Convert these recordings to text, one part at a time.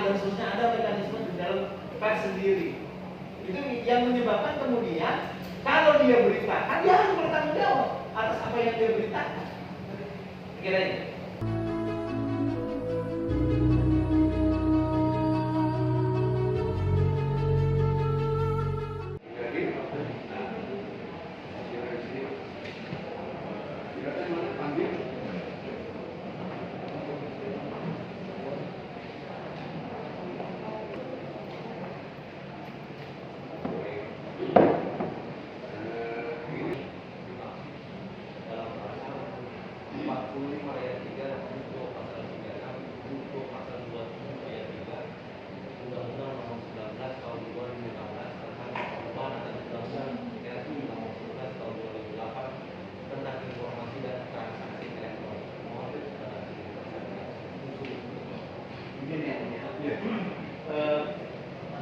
dan seterusnya, ada mekanisme di dalam pers sendiri. Itu yang menyebabkan kemudian kalau dia beritakan, dia harus bertanggung jawab atas apa yang dia beritakan. Kira-kira.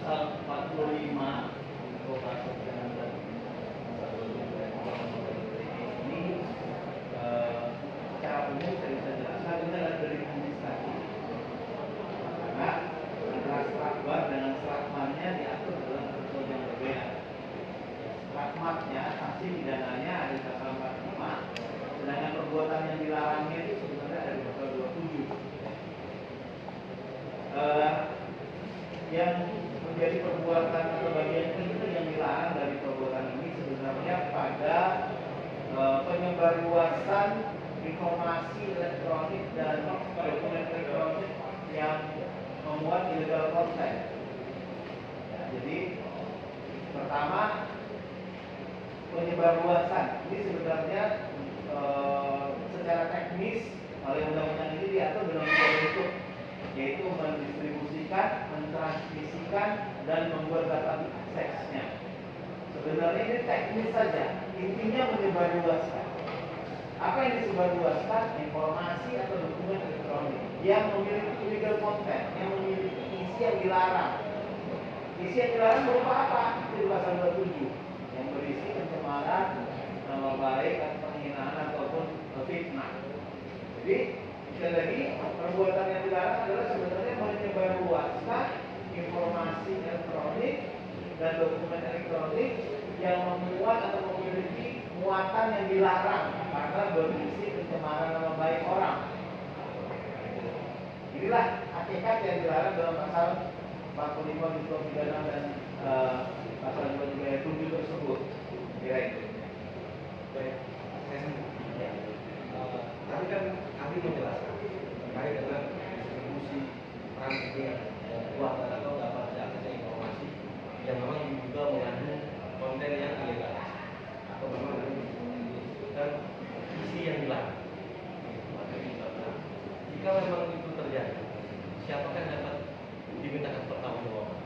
Pasal 45 ini secara umum saya bisa jelaskan ini adalah dari administrasi, karena antara stratbar dengan stratmarnya diatur dalam ketentuan yang berbeda. Stratmarnya sanksi pidananya ada di pasal 45, sedangkan perbuatan yang dilarangnya itu sebenarnya ada di pasal 27. Yang menjadi perbuatan atau bagian itu yang dilarang dari perbuatan ini sebenarnya pada penyebarluasan informasi elektronik dan dokumen elektronik yang memuat illegal content. Ya, jadi pertama, penyebarluasan ini sebenarnya secara teknis oleh undang-undang ini diatur dalam dua bentuk, yaitu mendistribusikan, mentransmisikan, dan membuat dapat aksesnya. Sebenarnya ini teknis saja, intinya menyebarluaskan. Apa yang disebarluaskan? Informasi atau dokumen elektronik yang memiliki illegal content, yang memiliki isi yang dilarang. Isi yang dilarang berupa apa? Itu di pasal 27, yang berisi pencemaran nama baik, penghinaan ataupun fitnah. Jadi sekali lagi, perbuatan yang dilarang adalah sebenarnya menyebarluaskan informasi elektronik dan dokumen elektronik yang memuat atau memiliki muatan yang dilarang karena berisi pencemaran nama baik orang. Inilah hakikat yang dilarang dalam pasal 45 junto pidana dan pasal 23 ayat 7 tersebut. Kira itu. Baik, tadi kan kami menjelaskan terkait dengan distribusi transmit buat atau dapat diakses informasi yang memang diduga mengandung konten yang ilegal atau memang disebutkan isi yang dilarang. Jika memang itu terjadi, siapakah yang dapat dimintakan pertanggungjawaban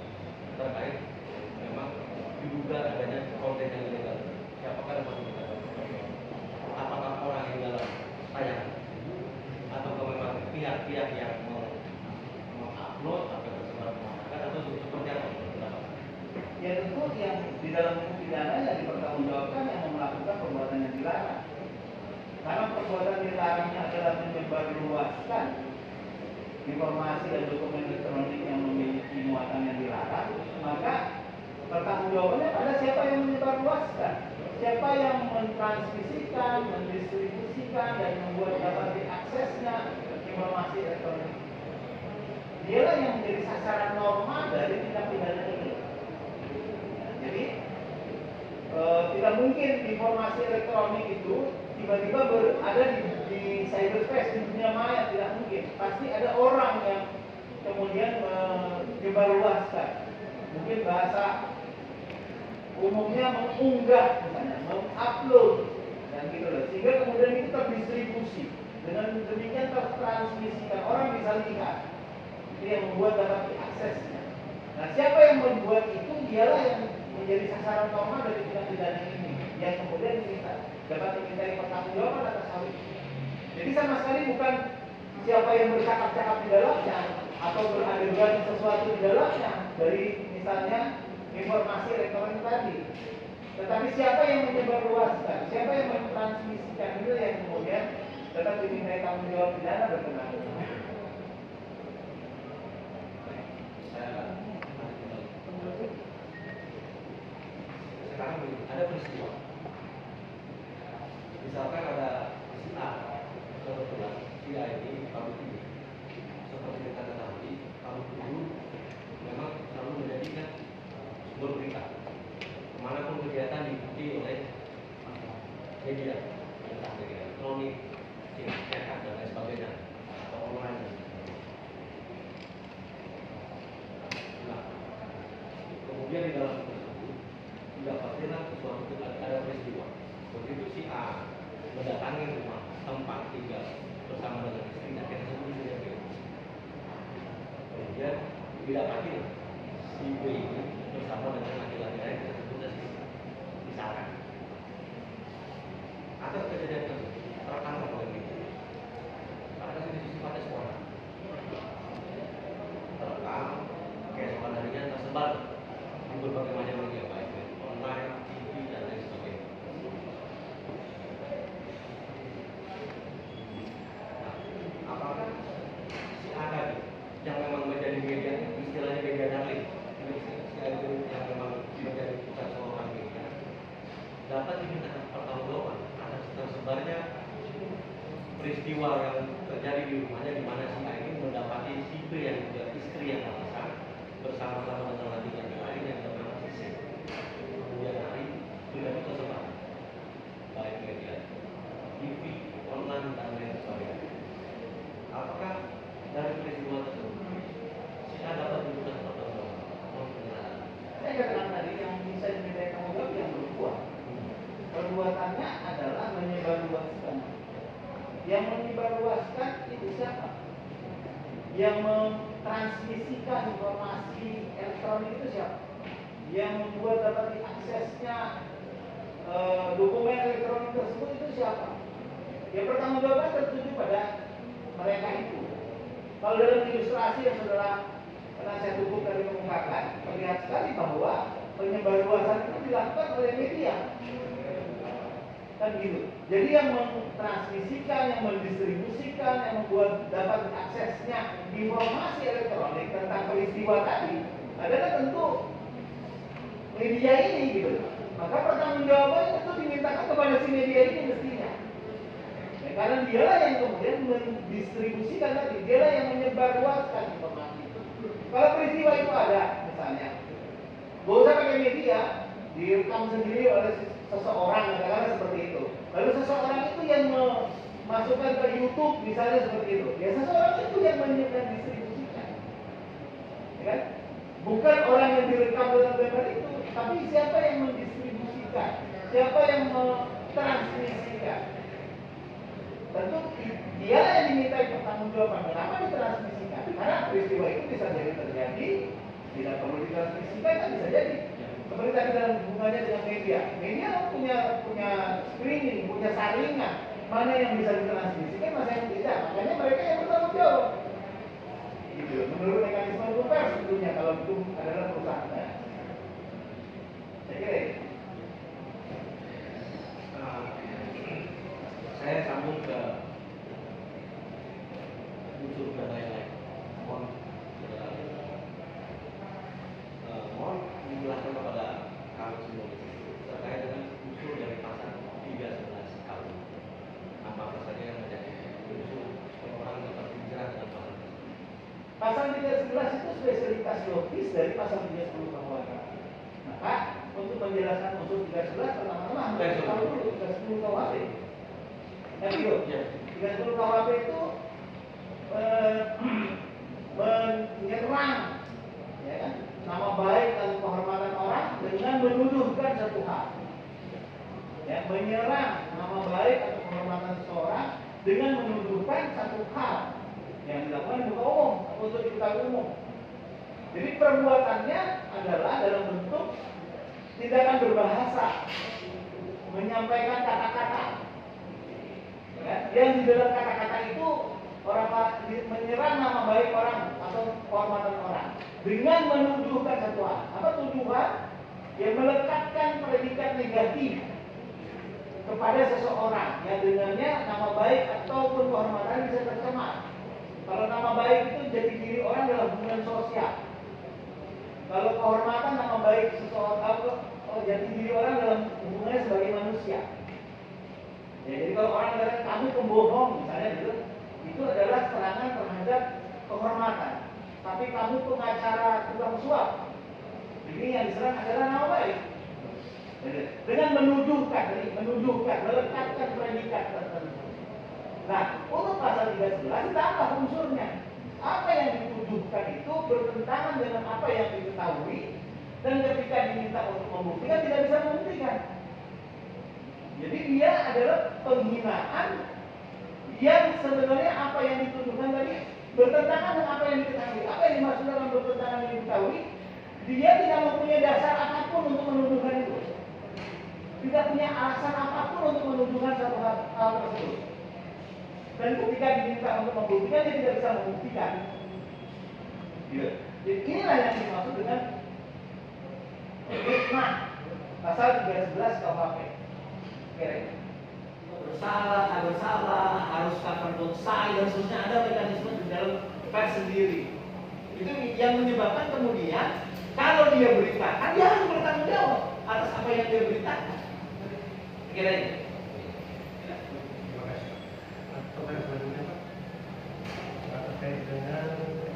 terkait memang diduga adanya konten yang ilegal? Siapakah yang dapat dimintakan pertanggungjawaban? Apakah orang yang dalam tayangan atau memang pihak-pihak yang mengupload atau tersebar ke masyarakat atau seperti apa? Ya tentu yang di dalam hukum pidana yang dipertanggungjawabkan yang melakukan perbuatan yang dilarang. Karena perbuatan dilarangnya adalah menyebarluaskan informasi dan dokumen elektronik yang memiliki muatan yang dilarang, maka pertanggungjawabannya pada siapa yang menyebarluaskan, siapa yang mentransmisikan, mendistribusikan, dan membuat dapat diaksesnya informasi elektronik. Dialah yang menjadi sasaran norma dari tindak pidana ini. Jadi tidak mungkin informasi elektronik itu tiba-tiba ada di cyberspace, di dunia maya, tidak mungkin. Pasti ada orang yang kemudian menyebarluaskan. Mungkin bahasa umumnya mengunggah, misalnya, mengupload, dan gitu loh. Sehingga kemudian itu terdistribusi. Dengan demikian tertransmisikan, orang bisa lihat. Itu yang membuat dapat diaksesnya. Nah, siapa yang membuat itu, dialah yang menjadi sasaran norma dari tindak pidana ini, yang kemudian dapat dimintai pertanggungjawaban atas hal itu. Jadi sama sekali bukan siapa yang bercakap-cakap di dalamnya atau beradegan sesuatu di dalamnya dari misalnya informasi elektronik tadi, tetapi siapa yang menyebarluaskan, siapa yang mentransmisikan, itu yang kemudian tetap dimintai tanggung jawab pidana berkenaan. ada peristiwa. Misalkan ada si A, kebetulan si A ini kamu tuduh, seperti kita ketahui, kamu tuduh memang selalu menjadikan sumber berita. Kemanapun kegiatan diikuti oleh media, entah media elektronik, cetak dan lain sebagainya, atau online. Nah, kemudian di dalam tersebut didapatilah sesuatu ada peristiwa. Begitu si A mendatangi rumah tempat tinggal bersama dengan istrinya, kita sebut saja B. Kemudian didapati si B ini bersama dengan laki-laki lain, kita sebut saja misalkan. Atas kejadian tersebut terekam oleh media. Karena itu sifatnya spontan. Terekam, keesokan harinya tersebar di berbagai macam media, baik online, TV dan lain sebagainya. Nah, apakah si A tadi yang memang menjadi media, istilahnya media darling, si A itu yang memang menjadi pusat sorotan media, dapat dimintakan pertanggungjawaban atas tersebarnya peristiwa yang terjadi di rumahnya, di mana si A ini mendapati si B yang juga istri yang memesan bersama-sama dengan laki-laki lain yang bernama si C. Kemudian hari sudah itu tersebar baik media, TV, online dan lain sebagainya. Apakah dari peristiwa tersebut si A dapat dimintakan pertanggungjawaban? Saya katakan tadi yang bisa dimintai tanggung jawab yang berbuat. Perbuatannya adalah menyebarluaskan. Yang menyebarluaskan itu siapa? Yang mentransmisikan informasi elektronik itu siapa? Yang membuat dapat diaksesnya dokumen elektronik tersebut itu siapa? Yang pertanggungjawaban tertuju pada mereka itu. Kalau dalam ilustrasi yang saudara penasihat hukum tadi mengungkapkan, terlihat sekali bahwa penyebarluasan itu dilakukan oleh media. Kan gitu. Jadi yang mentransmisikan, yang mendistribusikan, yang membuat dapat aksesnya informasi elektronik tentang peristiwa tadi adalah tentu media ini gitu. Maka pertanggungjawaban itu dimintakan kepada si media ini mestinya. Ya, karena dialah yang kemudian mendistribusikan tadi, dialah yang menyebarluaskan informasi itu. Kalau peristiwa itu ada, misalnya, gak usah pakai media, direkam sendiri oleh seseorang, katakanlah seperti itu. Lalu seseorang itu yang memasukkan ke YouTube, misalnya seperti itu. Ya seseorang itu yang mendistribusikan, ya kan? Bukan orang yang direkam dalam gambar itu, tapi siapa yang mendistribusikan, siapa yang mentransmisikan. Tentu dia yang dimintai pertanggungjawaban. Kenapa ditransmisikan? Karena peristiwa itu bisa jadi terjadi, tidak perlu ditransmisikan, kan bisa jadi. Seperti tadi dalam hubungannya dengan media. Media punya screening, punya saringan. Mana yang bisa ditransmisikan, mana yang tidak. Makanya mereka yang bertanggung jawab. Gitu. Menurut mekanisme hukum pers tentunya kalau itu adalah perusahaannya. Saya kira itu. Saya sambung ke unsur dan lain-lain. Mohon dijelaskan kepada kami semua terkait dengan unsur dari pasal 311 KUH. Apa saja yang menjadi unsur orang dapat dijerat dengan pasal tersebut? Pasal 311 itu spesialitas logis dari pasal 310 KUH. Maka untuk menjelaskan unsur 311 pertama-tama harus tahu dulu 310 KUH. Kan gitu? Ya. 310 KUH itu menyerang, ya kan, nama baik dan kehormatan orang dengan menuduhkan satu hal. Ya, menyerang nama baik atau kehormatan seseorang dengan menuduhkan satu hal yang dilakukan di muka umum atau untuk diketahui umum. Jadi perbuatannya adalah dalam bentuk tindakan berbahasa, menyampaikan kata-kata. Ya, yang di dalam kata-kata itu orang menyerang nama baik orang atau kehormatan orang dengan menuduhkan satu hal. Apa tuduhan? Yang melekatkan predikat negatif kepada seseorang yang dengannya nama baik ataupun kehormatan bisa tercemar. Kalau nama baik itu jadi diri orang dalam hubungan sosial. Kalau kehormatan nama baik seseorang, jati diri orang dalam hubungannya sebagai manusia. Ya, jadi kalau orang mengatakan kamu pembohong misalnya gitu, itu adalah serangan terhadap kehormatan. Tapi kamu pengacara tukang suap, ini yang diserang adalah nama baik. Dengan menunjukkan, melekatkan predikat tertentu. Nah, untuk pasal 311 ditambah unsurnya. Apa yang dituduhkan itu bertentangan dengan apa yang diketahui, dan ketika diminta untuk membuktikan tidak bisa membuktikan. Jadi dia adalah penghinaan yang sebenarnya apa yang dituduhkan tadi bertentangan dengan apa yang diketahui. Apa yang dimaksud dengan bertentangan yang diketahui? Dia tidak mempunyai dasar apapun untuk menuduhkan itu. Tidak punya alasan apapun untuk menuduhkan satu hal tersebut. Dan ketika diminta untuk membuktikan, dia tidak bisa membuktikan. Ya. Jadi inilah yang dimaksud dengan hikmah pasal 311 KUHP. Bersalah, tak bersalah, harus cover both side dan seterusnya, ada mekanisme di dalam pers sendiri. Itu yang menyebabkan kemudian kalau dia beritakan, dia harus bertanggung jawab atas apa yang dia beritakan. Kira-kira. Pertanyaan selanjutnya Pak, terkait dengan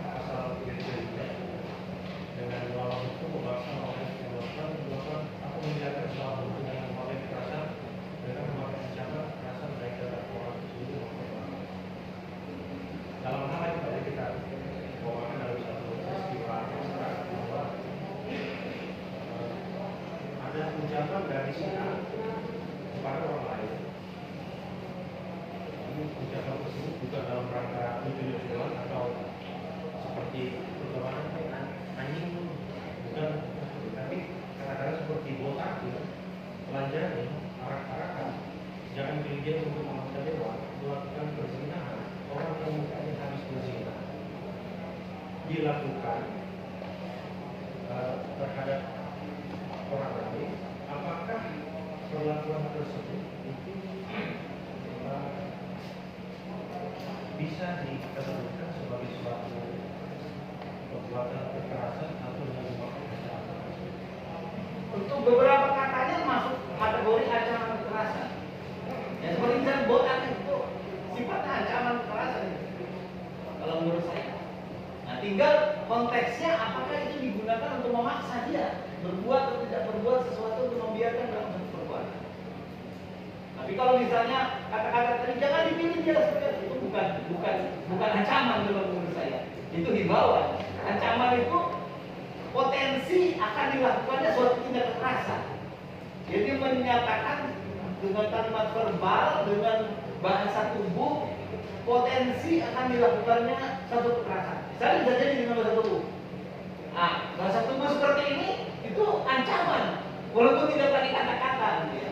pasal 333 dengan melawan hukum memaksa oleh melakukan atau membiarkan soal hukum dengan memakai kekerasan dengan memakai ancaman kekerasan baik terhadap orang tersebut maupun orang lain. Dalam hal yang tadi kita bawakan dalam satu peristiwa masyarakat bahwa ada ucapan dari si A kepada orang lain. Ucapan tersebut bukan dalam rangka lucu-lucuan atau seperti perkawanan anjing, bukan, tapi kadang-kadang seperti botak, telanjang, arak-arakan. Jangan kemudian untuk memaksa dewa melakukan perzinahan orang yang mukanya habis berzina dilakukan terhadap orang lain. Apakah perlakuan tersebut itu bisa dikategorikan sebagai suatu perbuatan kekerasan atau dengan memakai kekerasan? Untuk beberapa katanya masuk kategori ancaman kekerasan. Ya seperti misalnya botak itu sifatnya ancaman kekerasan. Kalau menurut saya. Nah, tinggal konteksnya apakah itu digunakan untuk memaksa dia berbuat atau tidak berbuat sesuatu untuk membiarkan dalam satu perbuatan. Tapi kalau misalnya kata-kata tadi jangan dipilih dia seperti itu bukan ancaman menurut saya. Itu himbauan. Ancaman itu potensi akan dilakukannya suatu tindak kekerasan. Jadi menyatakan dengan kalimat verbal, dengan bahasa tubuh, potensi akan dilakukannya satu kekerasan. Misalnya bisa jadi dengan bahasa tubuh. Nah, bahasa tubuh seperti ini itu ancaman, walaupun tidak pakai kata-kata. Ya.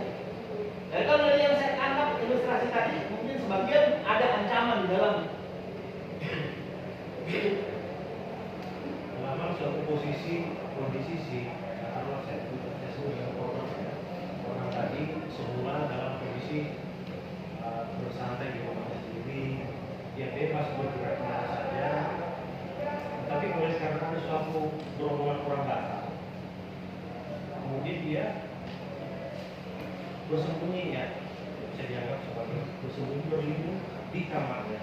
Dan kalau dari yang saya tangkap ilustrasi tadi, mungkin sebagian ada ancaman di dalam. Dalam suatu kondisi sih, katakanlah saya sebut dengan orang tadi semula dalam kondisi bersantai di rumahnya sendiri, dia bebas bergerak kemana saja. Tapi oleh karena ada suatu gerombolan orang datang, kemudian dia bersembunyi, ya bisa dianggap sebagai bersembunyi berlindung di kamarnya.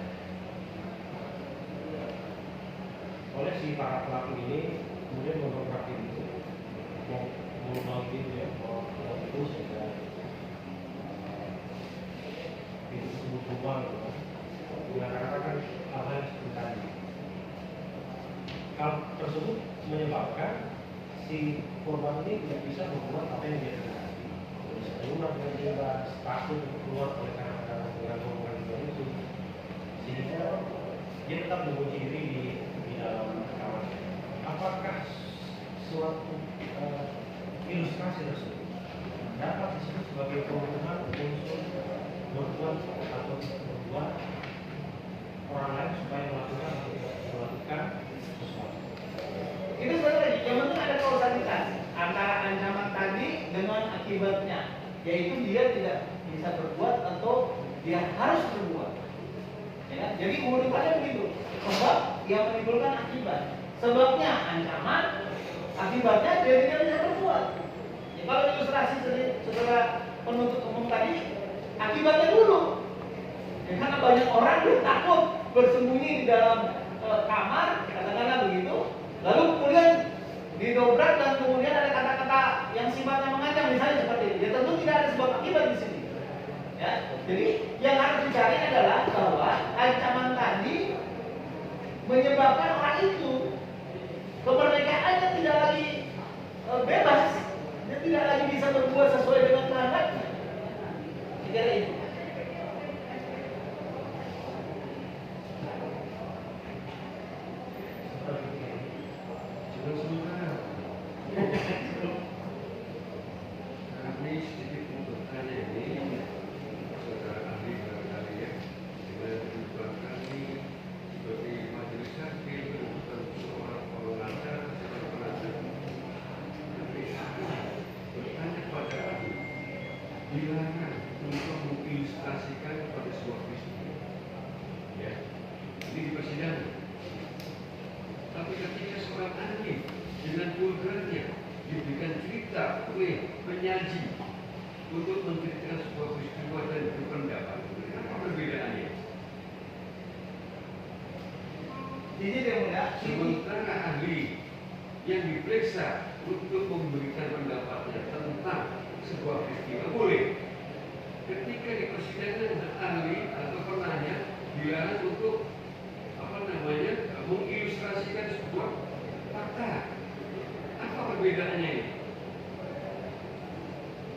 Oleh si para pelaku ini kemudian mendobrak pintu, mau pintu, ya, mau itu sehingga pintu tersebut berubah, mengatakan hal yang seperti tadi. Hal tersebut menyebabkan si korban ini tidak bisa berbuat apa yang dia kehendaki. Bisa keluar dengan bebas, takut untuk keluar oleh karena gangguan itu, sehingga dia tetap mengunci diri di dalam kamar. Apakah suatu ilustrasi tersebut dapat disebut sebagai pembunuhan unsur berbuat atau berbuat orang lain supaya melakukan sesuatu? Itu sebenarnya yang penting ada kausalitas antara ancaman tadi dengan akibatnya, yaitu dia tidak bisa berbuat atau dia harus berbuat. Ya, jadi urutannya begitu. Sebab yang menimbulkan akibat. Sebabnya ancaman, akibatnya dia tidak bisa berbuat. Ya, Kalau ilustrasi saudara penuntut umum tadi, akibatnya dulu. Ya, karena banyak orang yang takut bersembunyi di dalam kamar, katakanlah begitu. Lalu kemudian didobrak dan kemudian ada kata-kata yang sifatnya mengancam, misalnya seperti itu. Ya tentu tidak ada sebab akibat di sini. Ya, jadi yang harus dicari adalah bahwa ancaman tadi menyebabkan orang itu kemerdekaannya tidak lagi bebas, dia tidak lagi bisa berbuat sesuai dengan kehendaknya. Kira itu. Jangan sementara. Kami sedikit mempertanya ini, saudara ahli barangkali ya, dengan kebutuhan kami sebagai majelis hakim, kebutuhan seorang pengacara, seorang penasihat. Kami bertanya pada ahli, dilarang untuk mengilustrasikan kepada sebuah peristiwa. Ya, ini di persidangan. Tapi ketika seorang ahli dengan vulgarnya diberikan cerita oleh penyaji untuk menceritakan sebuah peristiwa dan berpendapat, apa perbedaannya? Jadi dia mulia, Sementara ahli yang diperiksa untuk memberikan pendapatnya tentang sebuah peristiwa boleh. Ketika di persidangan ahli atau penanya dilarang untuk mengilustrasikan sebuah fakta. Apa perbedaannya ini?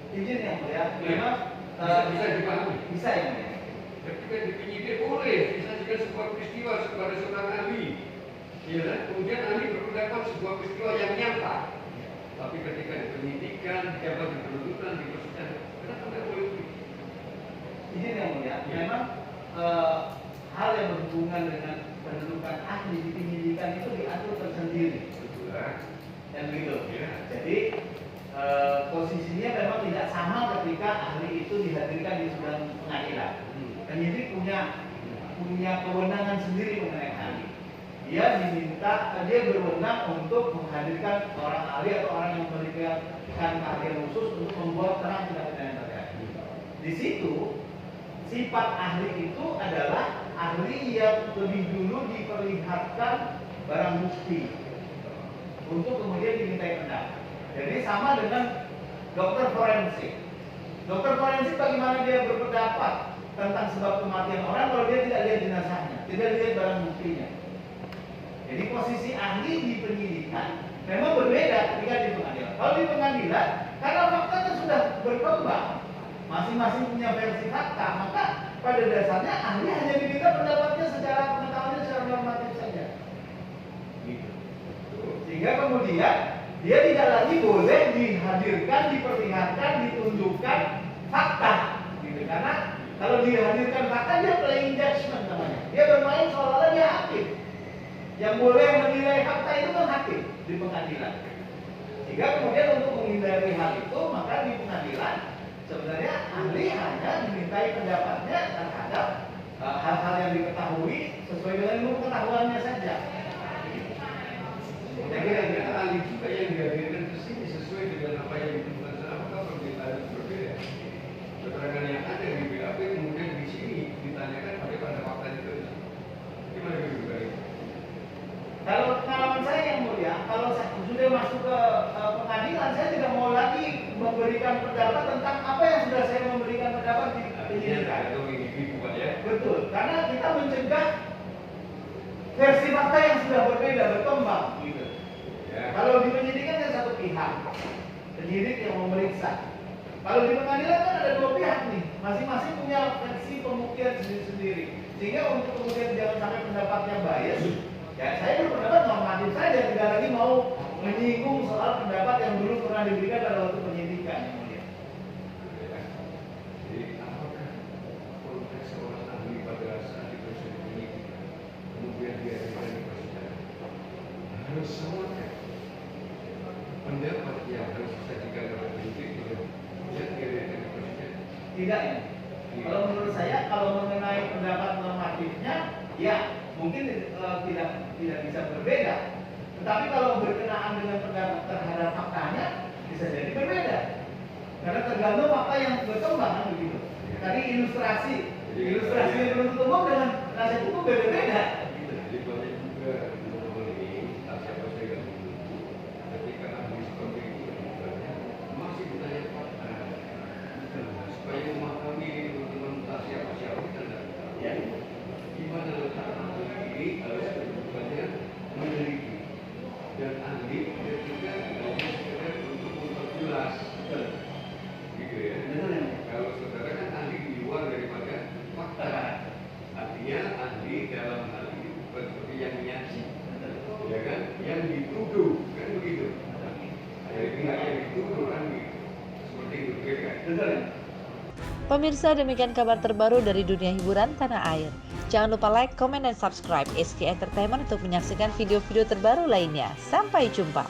izin yang mulia, memang Bisa dipahami. bisa ya mulia. Ketika di penyidik boleh disajikan sebuah peristiwa kepada seorang ahli, ya kan? Kemudian ahli berpendapat sebuah peristiwa yang nyata. Tapi ketika di penyidikan, jabat di penuntutan, di persidangan, kenapa tidak boleh begitu? Izin yang mulia, Ya. memang hal yang berhubungan dengan pendudukan ahli di penyidikan itu diatur tersendiri. Betul lah. Dan begitu. Ya. Jadi posisinya memang tidak sama ketika ahli itu dihadirkan di sidang pengadilan. Penyidik punya kewenangan sendiri mengenai ahli. Dia berwenang untuk menghadirkan orang ahli atau orang yang memberikan keahlian khusus untuk membuat terang tindak pidana yang terjadi. Di situ sifat ahli itu adalah ahli yang lebih dulu diperlihatkan barang bukti untuk kemudian dimintai pendapat. Jadi sama dengan dokter forensik. Dokter forensik bagaimana dia berpendapat tentang sebab kematian orang kalau dia tidak lihat jenazahnya, tidak lihat barang buktinya. Jadi posisi ahli di penyidikan memang berbeda ketika di pengadilan. Kalau di pengadilan, karena faktanya sudah berkembang, masing-masing punya versi fakta, maka pada dasarnya ahli hanya diminta pendapatnya secara pengetahuannya secara normatif saja. Gitu. Sehingga kemudian dia tidak lagi boleh dihadirkan, diperlihatkan, ditunjukkan fakta, gitu. Karena kalau dihadirkan fakta dia playing judgment namanya. Dia bermain seolah-olah dia hakim. Yang boleh menilai fakta itu kan hakim di pengadilan. Sehingga kemudian untuk menghindari hal itu, maka di pengadilan sebenarnya ahli hanya dimintai pendapatnya terhadap hal-hal yang diketahui sesuai dengan ilmu pengetahuannya saja. Saya kira ahli juga yang dihadirkan ke sini sesuai dengan apa yang ditemukan. Apakah perbedaan itu berbeda? Keterangan yang ada di BAP kemudian di sini ditanyakan pada fakta itu. Gimana juga itu? Kalau pengalaman saya yang mulia, kalau saya sudah masuk ke pengadilan, saya tidak mau lagi memberikan pendapat tentang apa yang sudah saya memberikan pendapat di penyidikan. Betul, karena kita mencegah versi fakta yang sudah berbeda, berkembang. Gitu. Ya. Kalau di penyidikan kan satu pihak, penyidik yang memeriksa. Kalau di pengadilan kan ada dua pihak nih, masing-masing punya versi pembuktian sendiri-sendiri. Sehingga untuk kemudian jangan sampai pendapatnya bias, ya saya berpendapat normatif saja, tidak lagi mau menyinggung soal pendapat yang dulu pernah diberikan pada waktu penyidikan. Jadi apakah konteks seorang ahli pada saat di proses penyidikan kemudian dihadirkan di persidangan harus samakan pendapat yang harus disajikan oleh penyidik dengan yang dihadirkan di persidangan? Tidak ya. Kalau menurut saya, kalau mengenai pendapat normatifnya, ya mungkin tidak bisa berbeda. Tetapi kalau berkenaan dengan pendapat terhadap faktanya, bisa jadi berbeda. Karena tergantung apa yang berkembang kan begitu. Tadi ilustrasi yang menuntut umum dengan nasihat hukum beda-beda. Gitu. Jadi banyak juga mengenai siapa saya nggak tahu. Ketika ahli seperti itu sebenarnya masih ditanya fakta. Supaya memahami teman-teman siapa kita nggak tahu. Ya. Gimana letak ahli harus kedudukannya meneliti dan ahli ketika hanya sekedar untuk memperjelas. Gitu ya. Betul ya. Kalau saudara kan ahli di luar daripada fakta. Artinya ahli dalam hal ini bukan seperti yang menyaksi, ya kan? Yang dituduh kan begitu. Dari pihak yang dituduh kan begitu. Seperti itu kan? Betul ya. Pemirsa, demikian kabar terbaru dari dunia hiburan tanah air. Jangan lupa like, comment, dan subscribe SK Entertainment untuk menyaksikan video-video terbaru lainnya. Sampai jumpa.